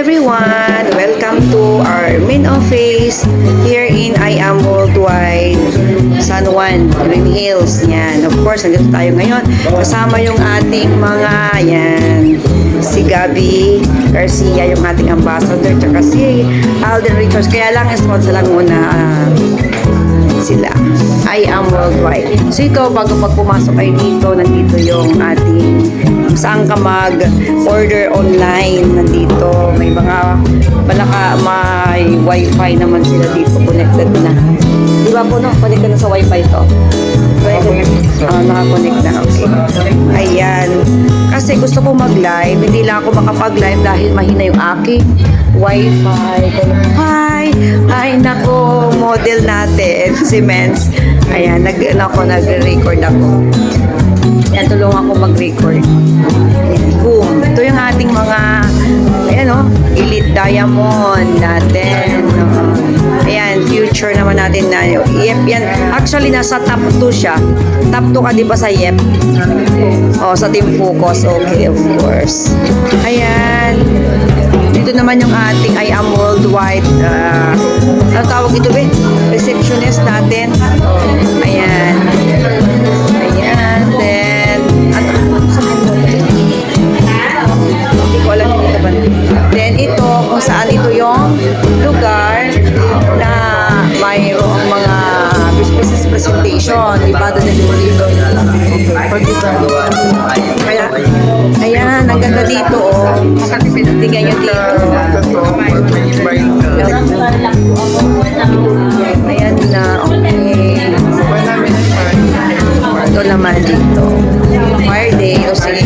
everyone! Welcome to our main office here in I Am Worldwide, San Juan, Green Hills. Yan. Of course, nandito tayo ngayon. Kasama yung ating mga, yan, si Gabby Garcia, yung ating ambassador, tsaka si Alden Richards. Kaya lang, sponsor lang muna sila. I Am Worldwide. So ito, bago pumasok kayo dito, nandito yung ating saan ka mag-order online. Nandito, may mga may wifi naman sila dito. Connected na. Di ba po, no? Connected na sa wifi to. Nakakonect na. Okay. Ayan. Kasi gusto ko mag-live. Hindi lang ako makapag-live dahil mahina yung aking wifi. Hi! Ay, nako, model natin, si Men's. Ayan, nag-record ako. Ayan, tulungan ko mag-record. Boom. Ito yung ating mga, ayan o, Elite Diamond natin. Ayan, future naman natin na YEP yan. Actually, nasa top 2 siya. Top 2 ka, di ba, sa YEP? O, sa Team Focus. Okay, of course. Ayan. Dito naman yung ating I Am Worldwide. Ano tawag ito, be? Receptionist natin. Ayan. Ayan. Then, hindi ko alam dito ba. Then, ito, kung saan ito yung lugar na mayroong mga business presentation. Diba? Doon dito. Kaya, ayan, ang ganda dito, oh. Tingnan nyo dito. Ayan na, okay. Ito naman dito. Fire Day, o sige.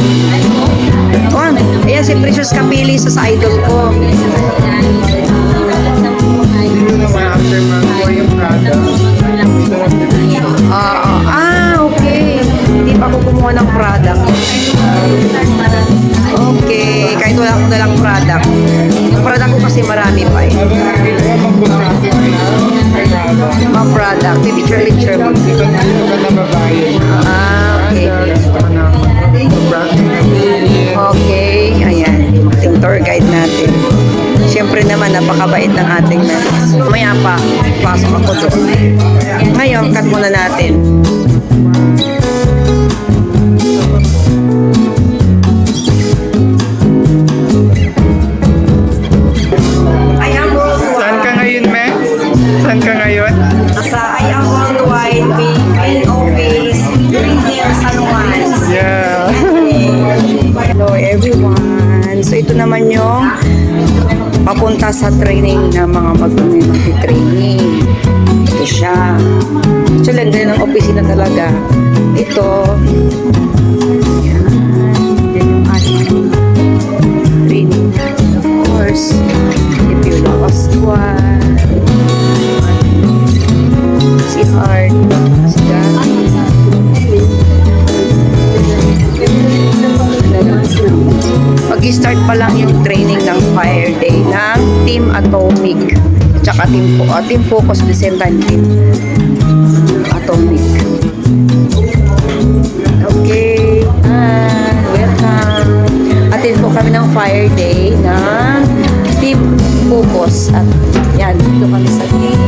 Oh, ayan si Precious Capili sa idol ko. Okay. Hindi pa ako kumuha ng product. Okay. Kahit wala ko nalang product. Yung product ko kasi marami pa eh. Mga product. Picture mo. Okay. Okay. Ayan. Yung tour guide natin. Siyempre naman, napakabait ng ating nurse. Maya pa, pasok ako doon. Ngayon, cut muna natin. I Am Worldwide. Saan ka ngayon, me? Saan ka ngayon? Sa I Am Worldwide, main office, Green Hills, San Juan. Yeah. Hello everyone. So ito naman yung papunta sa training na mga mag-training. Ito siya. Actually, ang ganda ng opisina talaga. Ito. Yan. Yan yung ating training. Of course, if you love us si Hart, si Gabby. Pag-start pa lang yung training ng Fire Day ng Team Atomic tsaka Team Focus at the same time Team Atomic. Okay, welcome. Attend po kami ng Fire Day ng Team Focus at yan, dito kami sa Team